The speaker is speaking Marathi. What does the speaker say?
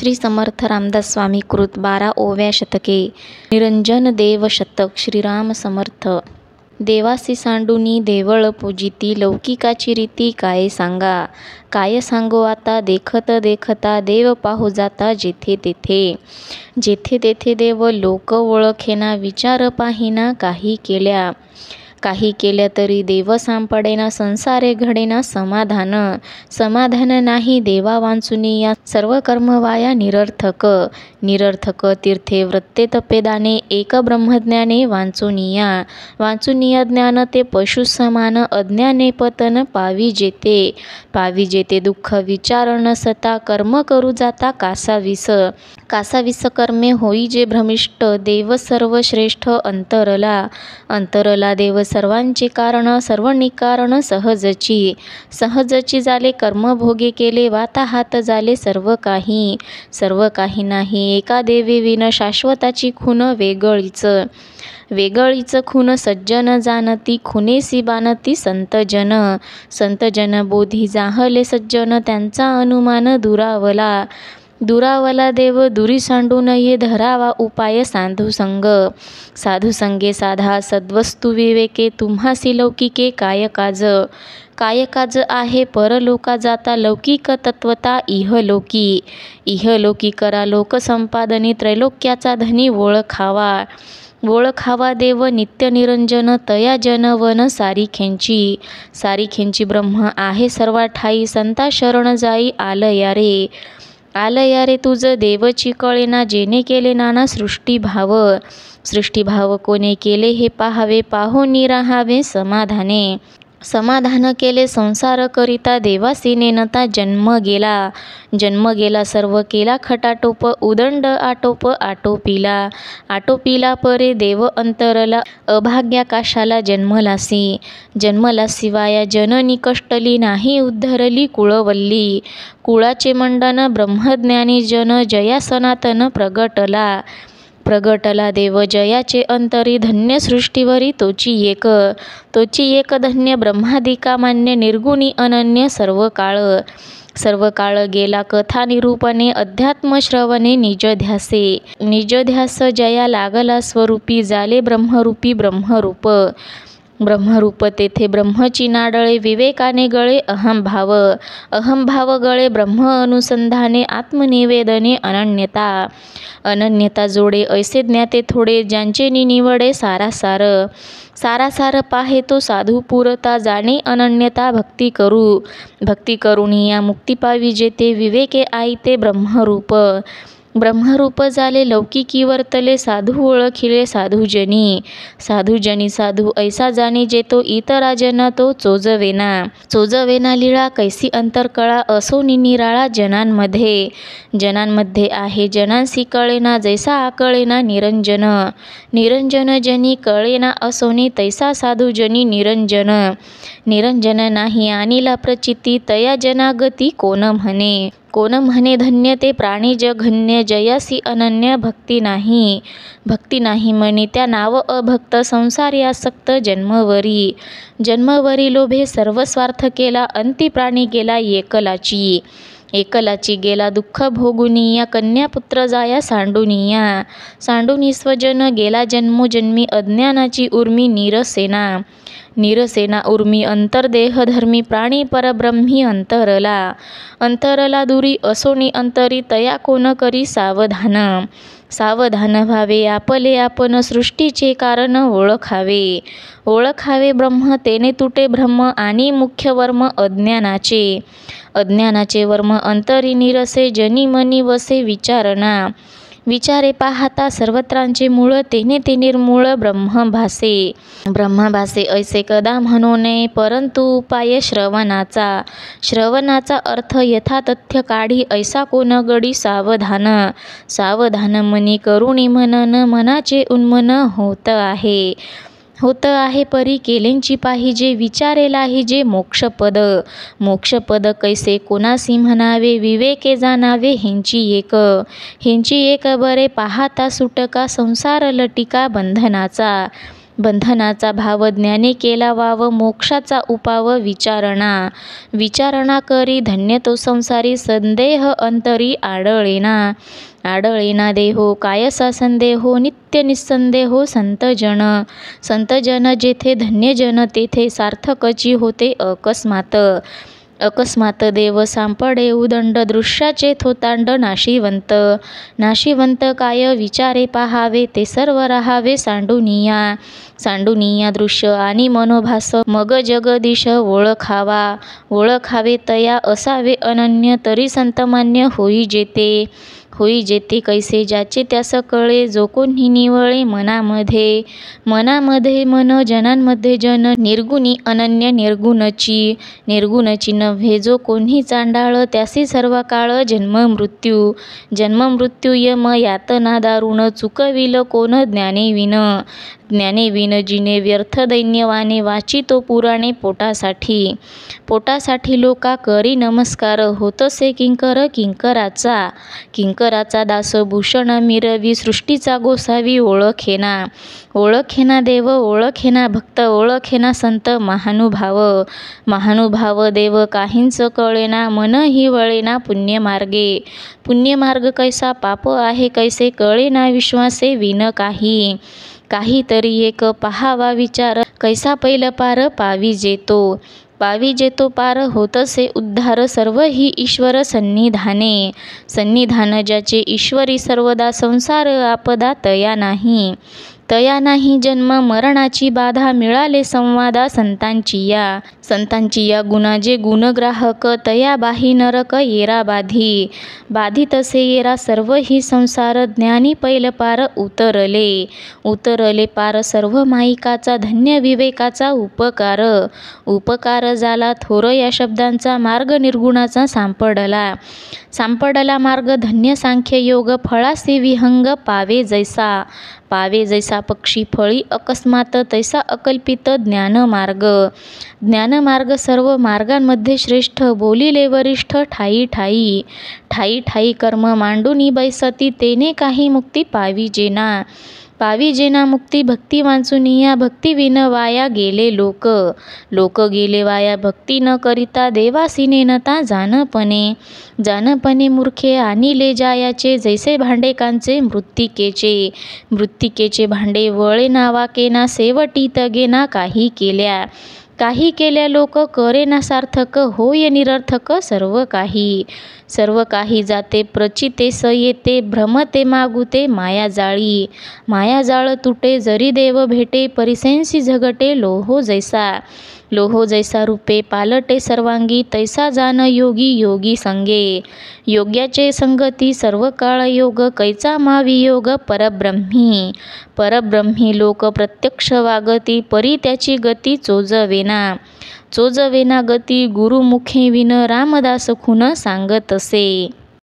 श्री समर्थ रामदास स्वामी कृत 12 ओव्या शतके निरंजन देव शतक श्रीराम समर्थ। देवासी सांडूनी देवळ पूजिती लौकिकाची रीती काय सांगा। काय सांगो आता देखत देखता देव पाहू जाता जेथे तेथे। जेथे तेथे देव लोक ओळखेना विचार पाहिना काही केल्या तरी देव सांपडेना संसारे घडेना समाधान। समाधान नाही देवा वांचुनी या सर्व कर्म वाया निरर्थक तीर्थे व्रते तपे दाने एक ब्रह्मज्ञाने वांचुनिया ज्ञान ते पशु समान अज्ञाने पतन पावी जेते दुःख विचार न सता कर्म करू जाता कासावीस कर्मे होई जे भ्रमिष्ट देव सर्व श्रेष्ठ अंतरला देव सर्वांचे कारण सर्व निकारण सहजची झाले कर्म भोगे केले वाता हात झाले सर्व काही नाही एका देवी विन शाश्वताची खून वेगळीच खून सज्जन जाणती खुनेसी बाणती संतजन बोधी जाहले सज्जन त्यांचा अनुमान दुरावला देव दुरी सांडू नये धरावा उपाय साधू संगे साधा सद्वस्तु विवेके तुम्हासी लौकिके काय काज आहे परलोका जाता लौकिक तत्वता इहलोकी करा लोक संपादनी त्रैलोक्याचा धनी ओळखावा देव नित्य निरंजन तया जनवन सारीखेंची ब्रह्म आहे सर्वा ठाई संता शरण जाई आलया रे तुझ देवची कळेना जेने केले नाना सृष्टीभाव कोणे केले हे पाहावे पाहुनी राहावे समाधान केले संसार करिता देवासी नेनता जन्म गेला सर्व केला खटाटोप उदंड आटोपिला परे देव अंतरला अभाग्याकाशाला जन्मलासी वाया जननी कष्टली नाही उद्धरली कुळवल्ली कुळाचे मंडन ब्रह्मज्ञानी जन जया सनातन प्रगटला देव जयाचे अंतरी धन्य सृष्टीवरी तोची एक धन्य ब्रह्मादिका मान्य निर्गुणी अनन्य सर्व काळ गेला कथा निरूपणे अध्यात्म श्रवणे निज ध्यास जया लागला स्वरूपी झाले ब्रह्मरूप तेथे ब्रह्मची नाडळे विवेकाने गळे अहंभाव गळे ब्रह्म अनुसंधाने आत्मनिवेदने अनन्यता जोडे ऐसे ज्ञाते थोडे ज्यांचे निवडे सारासार पाहे तो साधू पुरता जाणे अनन्यता भक्ती करुणी या मुक्ती पावी जेते विवेके आई ते ब्रह्मरूप झाले लौकिकी वर्तले साधू ओळखिले साधू ऐसा जाणे जेतो इतरा जना तो चोजवेना लीळा कैसी अंतरकळा असो निराळा जनांमध्ये आहे जनांसी कळेना जैसा आकळेना निरंजन जनी कळेना असोनी तैसा साधू जनी निरंजन नाही आणिला प्रचिती तया जनागती कोण म्हणे धन्य ते प्राणी जघन्य जयासी अनन्य भक्ती नाही म्हणे त्या नाव अभक्त संसारी आसक्त जन्मवरी लोभे सर्व स्वार्थ केला अंती प्राणी गेला एकलाची गेला दुःख भोगुनिया कन्यापुत्र जाया सांडुनी स्वजन गेला जन्मोजन्मी अज्ञानाची उर्मी निरसेना उर्मी अंतर्देह धर्मी प्राणी परब्रह्मी अंतरला दुरी असोनी अंतरी तया कोण करी सावधान व्हावे आपले आपण सृष्टीचे कारण ओळखावे ब्रह्म तेने तुटे ब्रह्म आणि मुख्य वर्म अज्ञानाचे वर्म अंतरी निरसे जनी मनी वसे विचारे पाहता सर्वत्रांचे मूळ तेने ते निर्मूळ ब्रह्म भासे ऐसे कदा म्हणू नये परंतु उपाय श्रवणाचा अर्थ यथातथ्य काढी ऐसा कोण गडी सावधान मनी करुणी मनन मनाचे उन्मन होत आहे परी केलेंची पाहिजे विचारेलाही जे मोक्षपद कैसे कोणासी म्हणावे विवेके जाणावे हेंची एक बरे पाहता सुटका संसार लटिका बंधनाचा भाव ज्ञाने केला वाव, मोक्षाचा उपाव विचारणा करी धन्य तो संसारी, संदेह अंतरी आढळेना देहो कायसा संदेहो, नित्य निस्संदेहो संतजन जेथे धन्यजन, तेथे सार्थकची होते अकस्मात देव सांपडे उदंड, दृश्याचे थोतांड नाशिवंत काय विचारे पाहावे, ते सर्व राहावे सांडुनिया दृश्य आणि मनोभास, मग जगदीश ओळखावे तया असावे अनन्य, तरी संतमान्य होई जेते कैसे ज्याचे त्यास कळे, जो कोणी निवळे मनामध्ये मन, जनांमध्ये जन, निर्गुणी अनन्य निर्गुणची नव्हे, जो कोणी चांडाळ, त्यासी सर्व काळ जन्म मृत्यू यम यातना दारुण, चुकविल कोण ज्ञाने विन जिने व्यर्थ दैन्यवाने, वाचितो पुराणे पोटासाठी लोका करी नमस्कार, होतसे किंकराचा दास भूषण मिरवी, सृष्टीचा गोसावी ओळखेना देव, ओळखेना भक्त, ओळखेना संत महानुभाव देव, काहींच कळेना मन ही वळेना पुण्यमार्ग कैसा, पाप आहे कैसे कळेना विश्वासे विन काही तरी एक पहावा विचार, कैसा पैल पार पावी जेतो पार, होतसे उद्धार सर्व ही ईश्वर सन्निधान, ज्याचे ईश्वरी सर्वदा, संसार आपदा तया नाही जन्म मरणाची बाधा, मिळाले संवादा संतांची या गुणा, जे गुणग्राहक तया बाही नरक येरा बाधी तसे येरा, सर्व ही संसार ज्ञानी पैल पार उतरले पार, सर्व माईकाचा धन्य विवेकाचा उपकार झाला, थोर या शब्दांचा मार्ग निर्गुणाचा सांपडला मार्ग, धन्य सांख्य योग फळासी विहंग, पावे जैसा पक्षी फळी अकस्मात, तैसा अकल्पित ज्ञानमार्ग सर्व मार्गांमध्ये श्रेष्ठ, बोलिले वरिष्ठ ठाई कर्म मांडूनी बैसती, तेने काही मुक्ती पावी जेना मुक्ती, भक्ती वांचुनिया भक्ती विन वाया गेले लोक गेले वाया, भक्ती न करिता देवासी नेनता जानपणे मूर्खे आणिले जायाचे, जैसे भांडे कांचे मृत्तिकेचे भांडे, वळे नावाकेना सेवटी तगेना, काही केल्या लोक करेना सार्थक, होय निरर्थक सर्व काही जाते प्रचितेस येते, भ्रमते मागुते मायाजाळ तुटे, जरी देव भेटे परिसेंसी झगटे, लोहो जैसा रूपे पालटे सर्वांगी, तैसा जान योगी संगे, योग्याचे संगती सर्व काळ योग, कैचा मावियोग परब्रह्मी लोक प्रत्यक्ष वागती, परी त्याची गती चोजवेना गती, गुरुमुखे विन रामदास खुन सांगतसे.